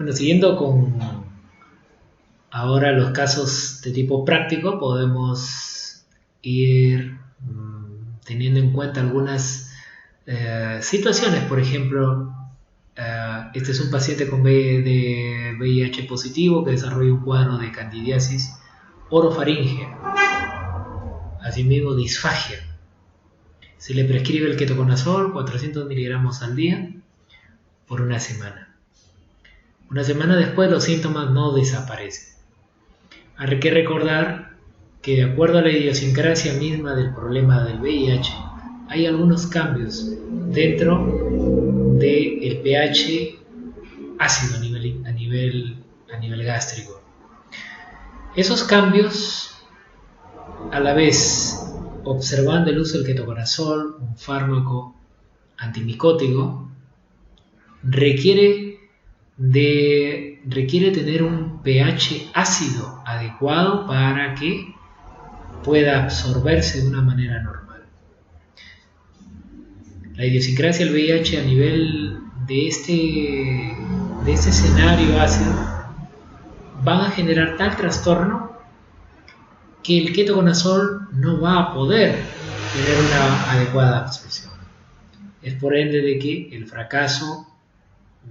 Bueno, siguiendo con ahora los casos de tipo práctico, podemos ir teniendo en cuenta algunas situaciones. Por ejemplo, este es un paciente con de VIH positivo que desarrolla un cuadro de candidiasis orofaringea, asimismo disfagia. Se le prescribe el ketoconazol 400 miligramos al día por una semana. Una semana después los síntomas no desaparecen. Hay que recordar que de acuerdo a la idiosincrasia misma del problema del VIH, hay algunos cambios dentro del pH ácido a nivel gástrico. Esos cambios, a la vez observando el uso del ketoconazol, un fármaco antimicótico, requiere tener un pH ácido adecuado para que pueda absorberse de una manera normal. La idiosincrasia del VIH a nivel de este escenario ácido van a generar tal trastorno que el ketoconazol no va a poder tener una adecuada absorción. Es por ende de que el fracaso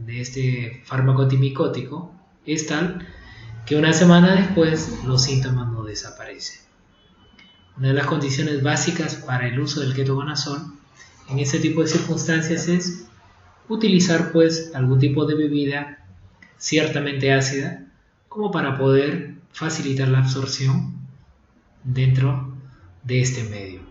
de este fármaco antimicótico es tal que una semana después los síntomas no desaparecen. Una de las condiciones básicas para el uso del ketoconazol en este tipo de circunstancias es utilizar pues algún tipo de bebida ciertamente ácida como para poder facilitar la absorción dentro de este medio.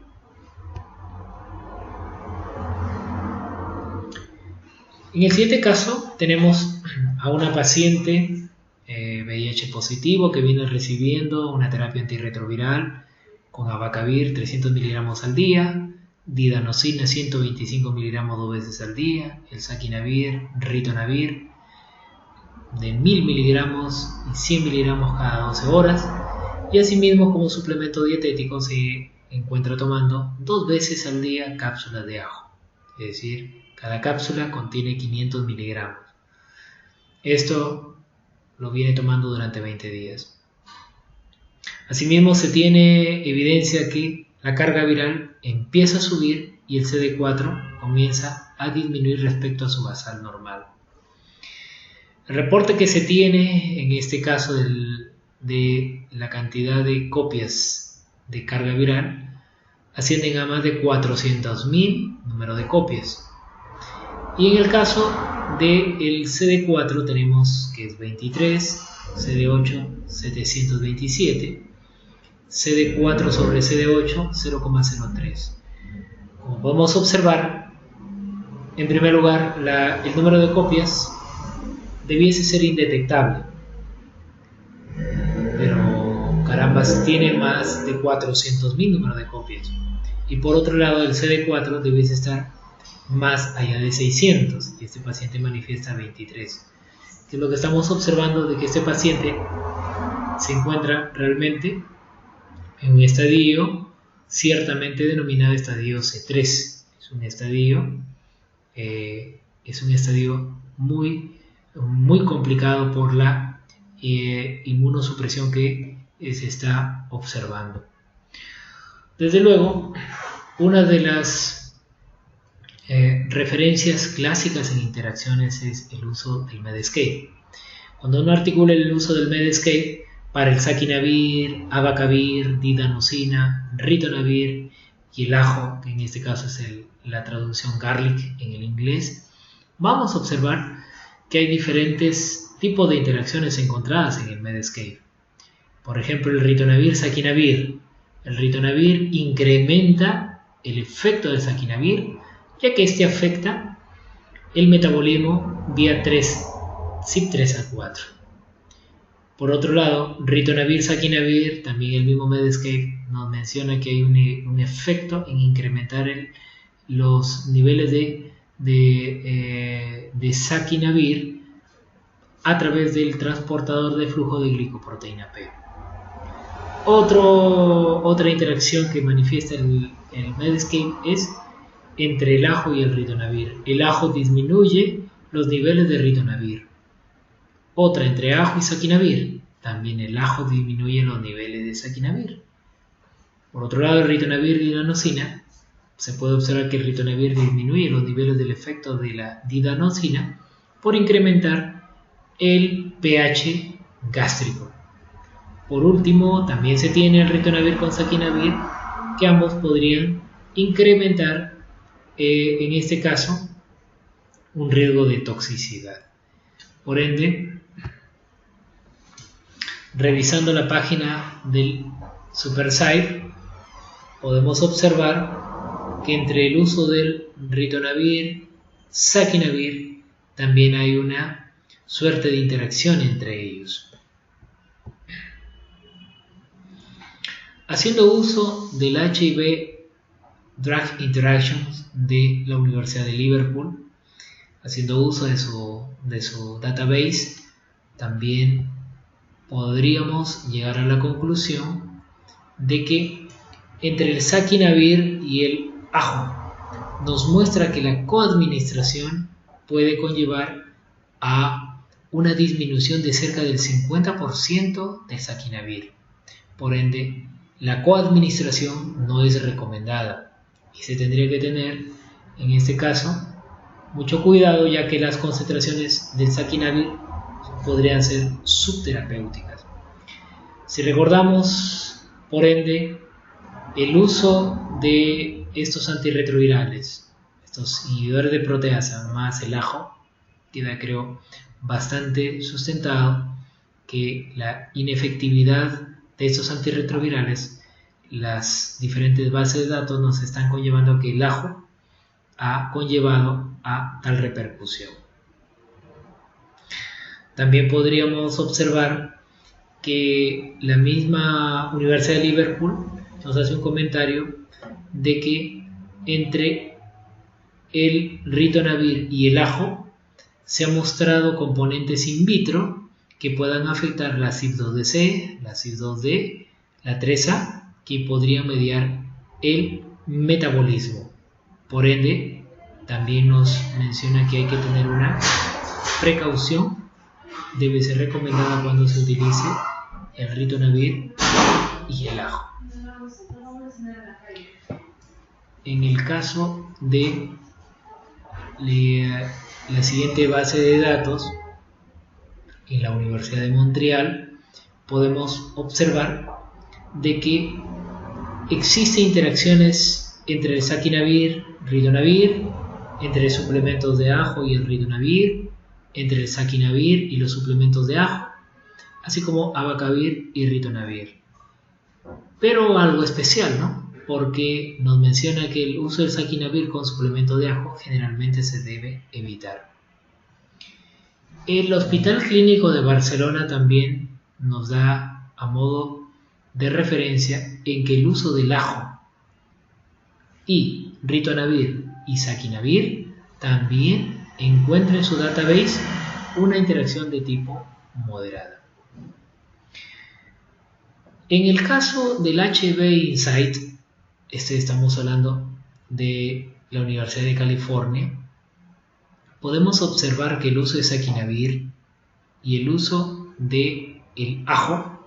En el siguiente caso tenemos a una paciente VIH positivo que viene recibiendo una terapia antirretroviral con abacavir 300 miligramos al día, didanosina 125 miligramos 2 veces al día, el saquinavir, ritonavir de 1000 miligramos y 100 miligramos cada 12 horas, y asimismo como suplemento dietético se encuentra tomando 2 veces al día cápsulas de ajo, es decir, cada cápsula contiene 500 miligramos. Esto lo viene tomando durante 20 días. Asimismo, se tiene evidencia que la carga viral empieza a subir y el CD4 comienza a disminuir respecto a su basal normal. El reporte que se tiene en este caso de la cantidad de copias de carga viral ascienden a más de 400.000 número de copias. Y en el caso del CD4 tenemos que es 23, CD8 727, CD4 sobre CD8 0,03. Como podemos observar, en primer lugar, el número de copias debiese ser indetectable, pero caramba, tiene más de 400.000 número de copias. Y por otro lado, el CD4 debiese estar más allá de 600 y este paciente manifiesta 23. Que es lo que estamos observando, de que este paciente se encuentra realmente en un estadio ciertamente denominado estadio C3. Es un estadio muy complicado por la inmunosupresión que se está observando. Desde luego, una de las referencias clásicas en interacciones es el uso del Medscape. Cuando uno articula el uso del Medscape para el saquinavir, abacavir, didanosina, ritonavir y el ajo, que en este caso es la traducción garlic en el inglés, vamos a observar que hay diferentes tipos de interacciones encontradas en el Medscape. Por ejemplo, el ritonavir-saquinavir. El ritonavir incrementa el efecto del saquinavir, ya que este afecta el metabolismo vía CYP3A4. Por otro lado, ritonavir-saquinavir, también el mismo Medscape nos menciona que hay un efecto en incrementar los niveles de saquinavir a través del transportador de flujo de glicoproteína P. Otra interacción que manifiesta el Medscape es entre el ajo y el ritonavir. El ajo disminuye los niveles de ritonavir. Otra entre ajo y saquinavir. También el ajo disminuye los niveles de saquinavir. Por otro lado, el ritonavir y didanosina. Se puede observar que el ritonavir disminuye los niveles del efecto de la didanosina por incrementar el pH gástrico. Por último, también se tiene el ritonavir con saquinavir, que ambos podrían incrementar, en este caso, un riesgo de toxicidad. Por ende, revisando la página del SuperSite, podemos observar que entre el uso del ritonavir, saquinavir, también hay una suerte de interacción entre ellos. Haciendo uso del HIV Drug Interactions de la Universidad de Liverpool, haciendo uso de su database, también podríamos llegar a la conclusión de que entre el saquinavir y el ajo nos muestra que la coadministración puede conllevar a una disminución de cerca del 50% del saquinavir. Por ende, la coadministración no es recomendada y se tendría que tener, en este caso, mucho cuidado, ya que las concentraciones del saquinavir podrían ser subterapéuticas. Si recordamos, por ende, el uso de estos antirretrovirales, estos inhibidores de proteasa más el ajo, queda, creo, bastante sustentado que la inefectividad de estos antirretrovirales, las diferentes bases de datos nos están conllevando a que el ajo ha conllevado a tal repercusión. También podríamos observar que la misma Universidad de Liverpool nos hace un comentario de que entre el ritonavir y el ajo se han mostrado componentes in vitro que puedan afectar la CYP2DC, la CYP2D, la 3A, que podrían mediar el metabolismo. Por ende, también nos menciona que hay que tener una precaución. Debe ser recomendada cuando se utilice el ritonavir y el ajo. En el caso de la siguiente base de datos, en la Universidad de Montreal, podemos observar de que existen interacciones entre el saquinavir, ritonavir, entre suplementos de ajo y el ritonavir, entre el saquinavir y los suplementos de ajo, así como abacavir y ritonavir. Pero algo especial, ¿no? Porque nos menciona que el uso del saquinavir con suplemento de ajo generalmente se debe evitar. El Hospital Clínico de Barcelona también nos da a modo de referencia en que el uso del ajo y ritonavir y saquinavir también encuentra en su database una interacción de tipo moderada. En el caso del HIV Insight, estamos hablando de la Universidad de California, podemos observar que el uso de saquinavir y el uso de el ajo,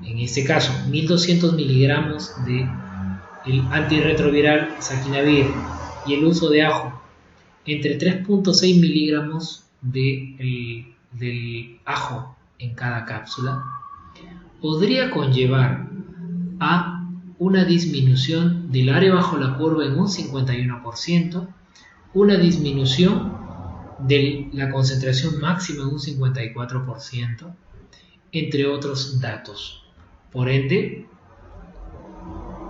en este caso 1200 miligramos de el antirretroviral saquinavir y el uso de ajo entre 3.6 miligramos del ajo en cada cápsula, podría conllevar a una disminución del área bajo la curva en un 51%, una disminución de la concentración máxima en un 54%, entre otros datos. Por ende,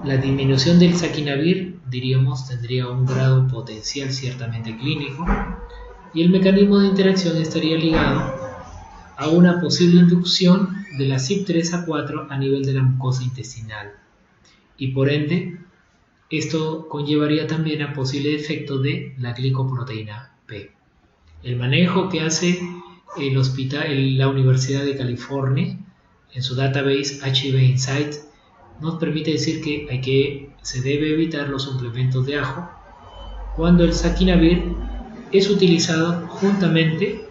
la disminución del saquinavir, diríamos, tendría un grado potencial ciertamente clínico, y el mecanismo de interacción estaría ligado a una posible inducción de la CYP3A4 a nivel de la mucosa intestinal, y por ende esto conllevaría también a posible efecto de la glicoproteína P. El manejo que hace la Universidad de California en su database HIV Insight nos permite decir que se debe evitar los suplementos de ajo cuando el saquinavir es utilizado juntamente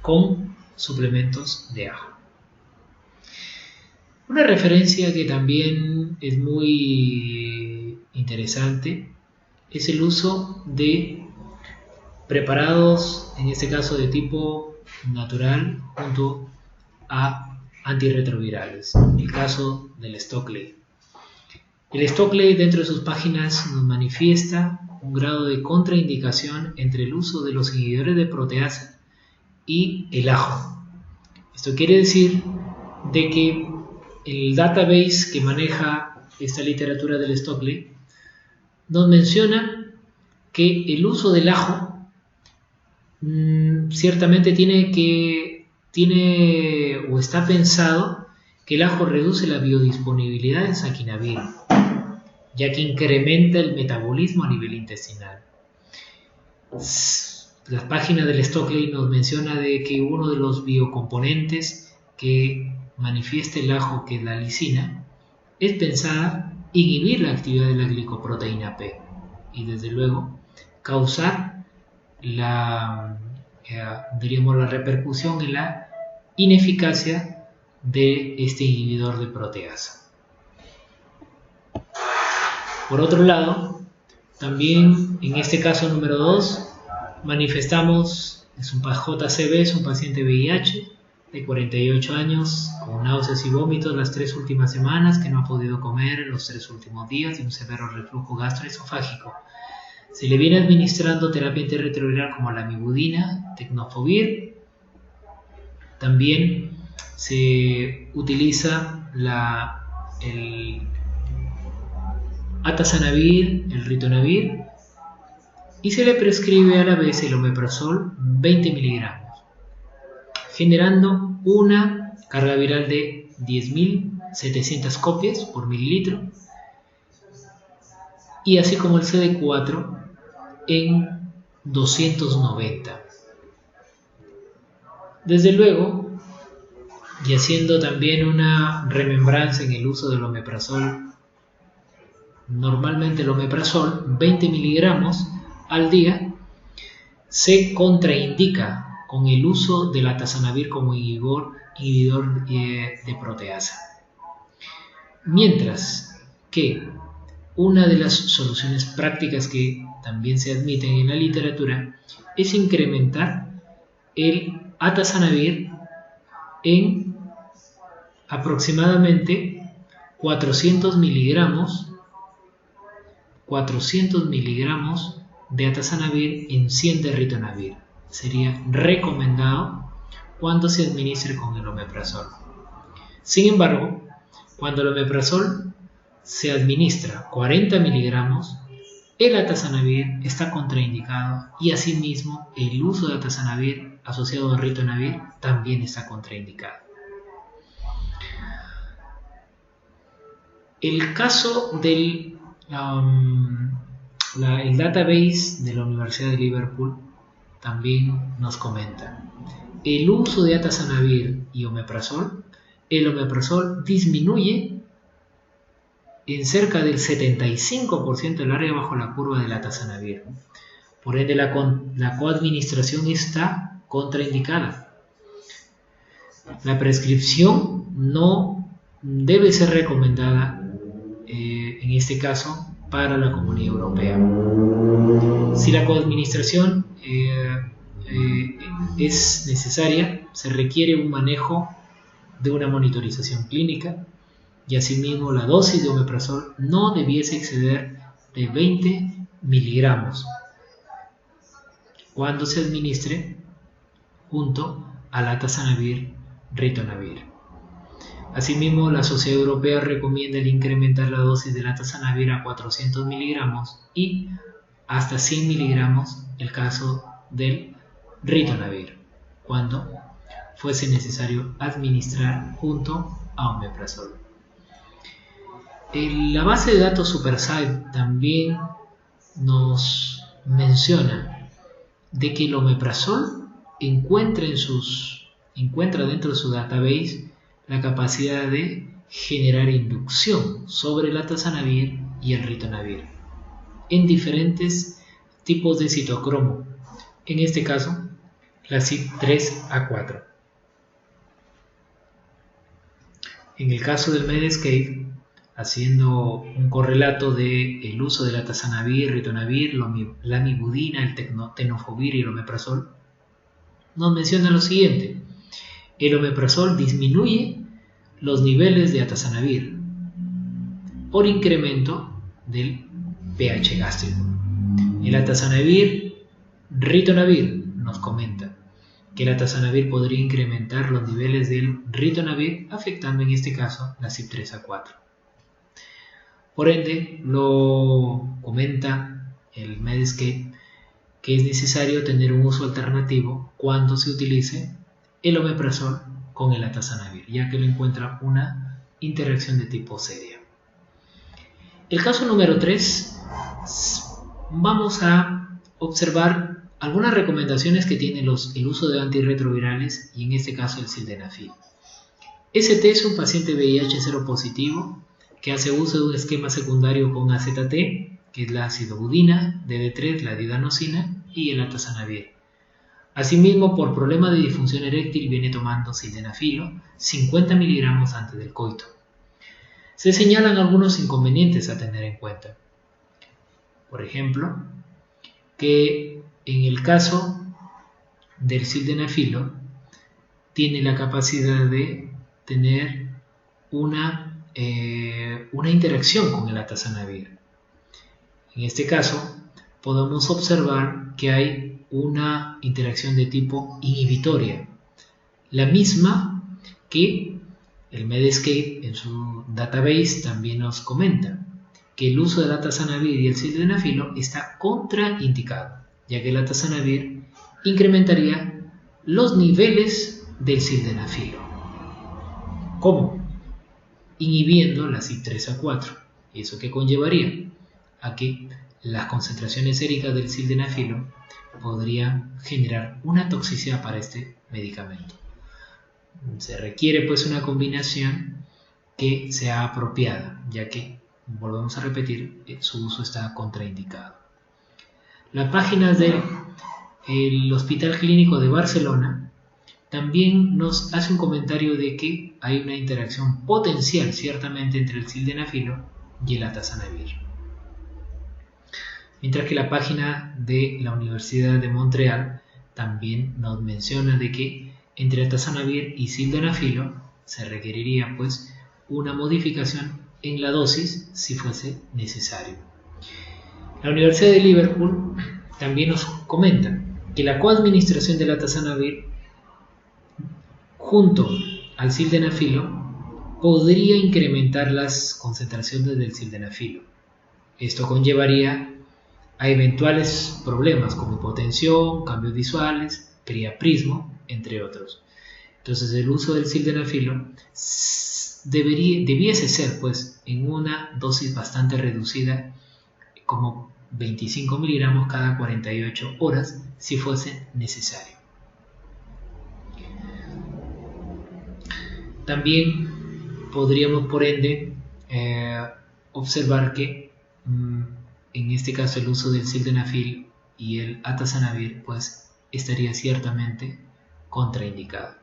con suplementos de ajo. Una referencia que también es muy interesante es el uso de preparados, en este caso de tipo natural, junto a antirretrovirales. El caso del Stockley. El Stockley, dentro de sus páginas, nos manifiesta un grado de contraindicación entre el uso de los inhibidores de proteasa y el ajo. Esto quiere decir de que el database que maneja esta literatura del Stockley nos menciona que el uso del ajo ciertamente tiene o está pensado que el ajo reduce la biodisponibilidad de saquinavir, ya que incrementa el metabolismo a nivel intestinal. La página del Stockley nos menciona de que uno de los biocomponentes que manifiesta el ajo, que es la lisina, es pensada inhibir la actividad de la glicoproteína P y desde luego causar la repercusión en la ineficacia de este inhibidor de proteasa. Por otro lado, también en este caso número 2 manifestamos, es un JCB, es un paciente VIH de 48 años con náuseas y vómitos las 3 últimas semanas, que no ha podido comer en los 3 últimos días y un severo reflujo gastroesofágico. Se le viene administrando terapia antirretroviral como la amibudina, tenofovir. También se utiliza el atazanavir, el ritonavir, y se le prescribe a la vez el omeprazol 20 miligramos, generando una carga viral de 10.700 copias por mililitro, y así como el CD4 en 290. Desde luego, y haciendo también una remembranza en el uso del omeprazol, normalmente el omeprazol 20 miligramos al día se contraindica con el uso del atazanavir como inhibidor de proteasa. Mientras que una de las soluciones prácticas que también se admiten en la literatura es incrementar el atazanavir en aproximadamente 400 miligramos de atazanavir en 100 de ritonavir. Sería recomendado cuando se administre con el omeprazol. Sin embargo, cuando el omeprazol se administra 40 miligramos, el atazanavir está contraindicado y asimismo el uso de atazanavir asociado a ritonavir también está contraindicado. El caso del el database de la Universidad de Liverpool también nos comenta el uso de atazanavir y omeprazol. El omeprazol disminuye en cerca del 75% del área bajo la curva del atazanavir. Por ende, la coadministración está contraindicada. La prescripción no debe ser recomendada en este caso para la Comunidad Europea. Si la coadministración es necesaria, se requiere un manejo de una monitorización clínica y asimismo la dosis de omeprazol no debiese exceder de 20 miligramos cuando se administre junto al atazanavir ritonavir. Asimismo, la Sociedad Europea recomienda el incrementar la dosis del atazanavir a 400 miligramos y hasta 100 miligramos el caso del ritonavir, cuando fuese necesario administrar junto a omeprazol. La base de datos SuperSite también nos menciona de que el omeprazol encuentra dentro de su database la capacidad de generar inducción sobre el atazanavir y el ritonavir en diferentes tipos de citocromo, en este caso la CYP3A4. En el caso del Medscape, haciendo un correlato del uso de la atazanavir, ritonavir, lamivudina, el tenofovir y el omeprazol, nos menciona lo siguiente: el omeprazol disminuye los niveles de atazanavir por incremento del pH gástrico. El atazanavir, ritonavir, nos comenta que el atazanavir podría incrementar los niveles del ritonavir, afectando en este caso la CYP3A4. Por ende, lo comenta el Medscape que es necesario tener un uso alternativo cuando se utilice el omeprazol con el atazanavir, ya que lo encuentra una interacción de tipo seria. El caso número 3, vamos a observar algunas recomendaciones que tiene el uso de antirretrovirales y en este caso el sildenafil. ST es un paciente VIH seropositivo que hace uso de un esquema secundario con AZT, que es la acidobudina, DD3, la didanosina y el atazanavir. Asimismo, por problema de disfunción eréctil viene tomando sildenafilo 50 miligramos antes del coito. Se señalan algunos inconvenientes a tener en cuenta. Por ejemplo, que en el caso del sildenafilo tiene la capacidad de tener una interacción con el atazanavir. En este caso, podemos observar que hay una interacción de tipo inhibitoria, la misma que el Medscape en su database también nos comenta, que el uso del atazanavir y el sildenafilo está contraindicado, ya que el atazanavir incrementaría los niveles del sildenafilo. ¿Cómo? Inhibiendo la CYP3A4. ¿Eso qué conllevaría? A que las concentraciones séricas del sildenafilo podrían generar una toxicidad para este medicamento. Se requiere pues una combinación que sea apropiada, ya que, volvemos a repetir, su uso está contraindicado. Las páginas del Hospital Clínico de Barcelona también nos hace un comentario de que hay una interacción potencial ciertamente entre el sildenafilo y el atazanavir. Mientras que la página de la Universidad de Montreal también nos menciona de que entre atazanavir y sildenafilo se requeriría pues una modificación en la dosis si fuese necesario. La Universidad de Liverpool también nos comenta que la coadministración del atazanavir junto al sildenafilo podría incrementar las concentraciones del sildenafilo. Esto conllevaría a eventuales problemas como hipotensión, cambios visuales, priapismo, entre otros. Entonces el uso del sildenafilo debiese ser pues en una dosis bastante reducida, como 25 miligramos cada 48 horas si fuese necesario. También podríamos por ende observar que en este caso el uso del sildenafil y el atazanavir pues estaría ciertamente contraindicado.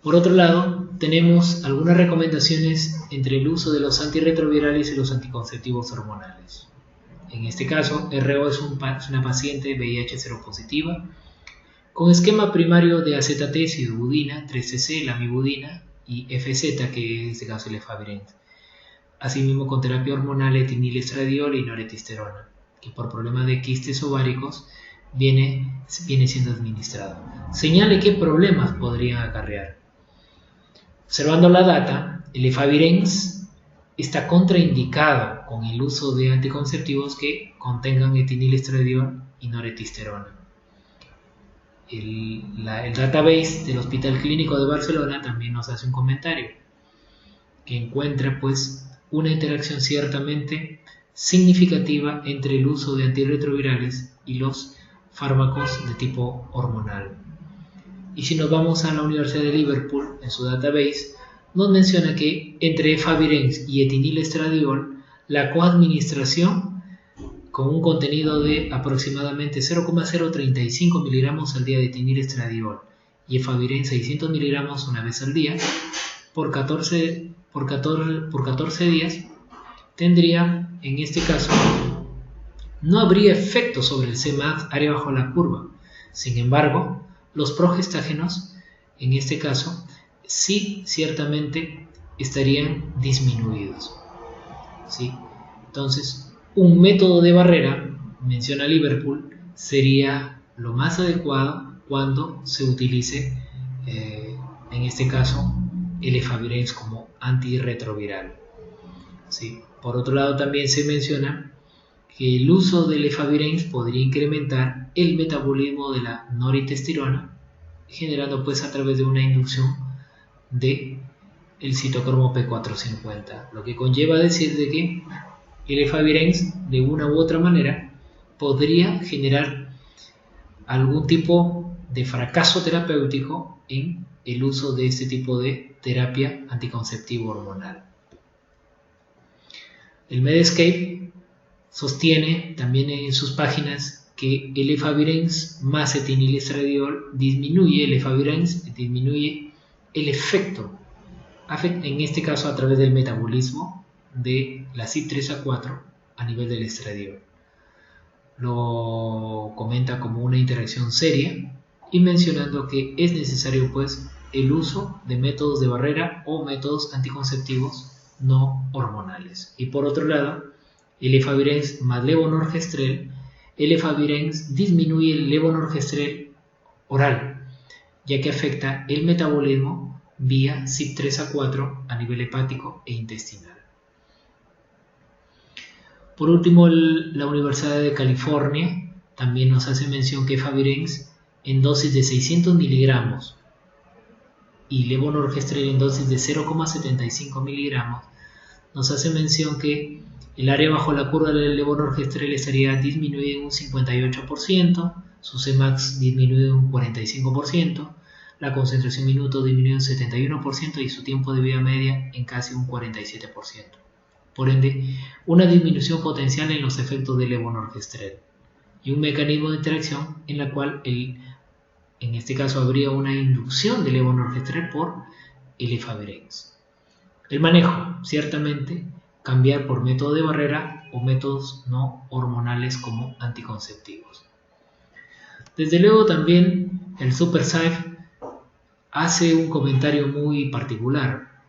Por otro lado, tenemos algunas recomendaciones entre el uso de los antirretrovirales y los anticonceptivos hormonales. En este caso, RO es una paciente VIH seropositiva con esquema primario de AZT, acidobudina, 3-CC, lamivudina y FZ, que en este caso es el efavirenz. Asimismo con terapia hormonal etinil-estradiol y noretisterona, que por problemas de quistes ováricos viene siendo administrado. Señale qué problemas podrían acarrear. Observando la data, el efavirenz está contraindicado con el uso de anticonceptivos que contengan etinil-estradiol y noretisterona. El database del Hospital Clínico de Barcelona también nos hace un comentario que encuentra pues una interacción ciertamente significativa entre el uso de antirretrovirales y los fármacos de tipo hormonal. Y si nos vamos a la Universidad de Liverpool, en su database, nos menciona que entre efavirenz y etinil-estradiol, la coadministración con un contenido de aproximadamente 0,035 miligramos al día de etinil-estradiol y efavirenz 600 miligramos una vez al día, por 14 días, tendría, en este caso, no habría efecto sobre el Cmax área bajo la curva. Sin embargo, los progestágenos, en este caso, sí ciertamente estarían disminuidos. ¿Sí? Entonces, un método de barrera, menciona Liverpool, sería lo más adecuado cuando se utilice, en este caso, el efavirenz como antirretroviral. ¿Sí? Por otro lado, también se menciona que el uso del efavirenz podría incrementar el metabolismo de la noritestosterona, generando pues a través de una inducción de el citocromo P450, lo que conlleva decir de que el efavirenz de una u otra manera podría generar algún tipo de fracaso terapéutico en el uso de este tipo de terapia anticonceptiva hormonal. El Medscape sostiene también en sus páginas que el efavirenz más etilenilestradiol disminuye el efecto, en este caso a través del metabolismo de la CYP3A4 a nivel del estradiol. Lo comenta como una interacción seria y mencionando que es necesario pues el uso de métodos de barrera o métodos anticonceptivos no hormonales. Y por otro lado, el efavirenz más levonorgestrel, el efavirenz disminuye el levonorgestrel oral, ya que afecta el metabolismo vía CYP3A4 a nivel hepático e intestinal. Por último, la Universidad de California también nos hace mención que efavirenz en dosis de 600 miligramos y levonorgestrel en dosis de 0,75 miligramos nos hace mención que el área bajo la curva del levonorgestrel estaría disminuida en un 58%, su Cmax disminuido en un 45%, la concentración minuto disminuye en un 71% y su tiempo de vida media en casi un 47%. Por ende, una disminución potencial en los efectos del levonorgestrel y un mecanismo de interacción en la cual en este caso habría una inducción del levonorgestrel por el efavirenz. El manejo, ciertamente, cambiar por método de barrera o métodos no hormonales como anticonceptivos. Desde luego también el SuperSafe hace un comentario muy particular.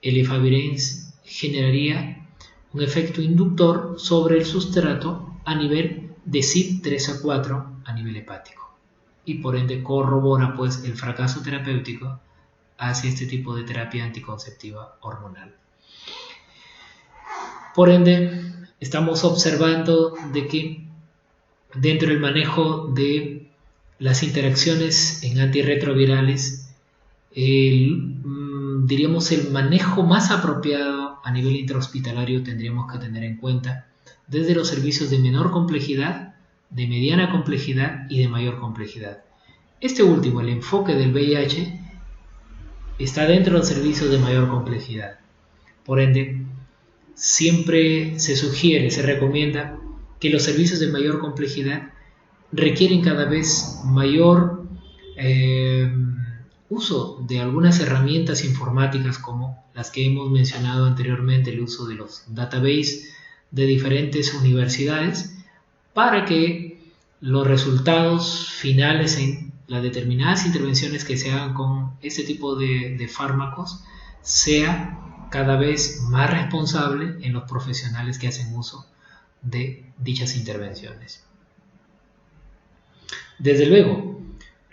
El efavirenz generaría un efecto inductor sobre el sustrato a nivel de CYP3A4 a nivel hepático y por ende corrobora pues el fracaso terapéutico hacia este tipo de terapia anticonceptiva hormonal. Por ende, estamos observando de que dentro del manejo de las interacciones en antirretrovirales, diríamos el manejo más apropiado a nivel intrahospitalario tendríamos que tener en cuenta desde los servicios de menor complejidad, de mediana complejidad y de mayor complejidad. Este último, el enfoque del VIH, está dentro del servicio de mayor complejidad. Por ende, siempre se sugiere, se recomienda que los servicios de mayor complejidad requieren cada vez mayor uso de algunas herramientas informáticas como las que hemos mencionado anteriormente, el uso de los databases de diferentes universidades para que los resultados finales en las determinadas intervenciones que se hagan con este tipo de fármacos sea cada vez más responsable en los profesionales que hacen uso de dichas intervenciones. Desde luego,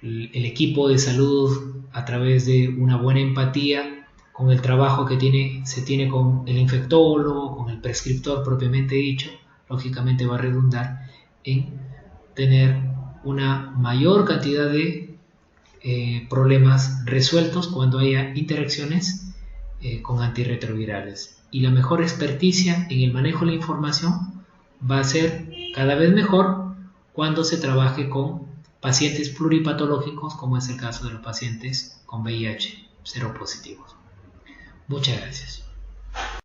el equipo de salud, a través de una buena empatía con el trabajo que se tiene con el infectólogo, con el prescriptor propiamente dicho, lógicamente va a redundar en tener una mayor cantidad de problemas resueltos cuando haya interacciones con antirretrovirales. Y la mejor experticia en el manejo de la información va a ser cada vez mejor cuando se trabaje con pacientes pluripatológicos, como es el caso de los pacientes con VIH seropositivos. Muchas gracias.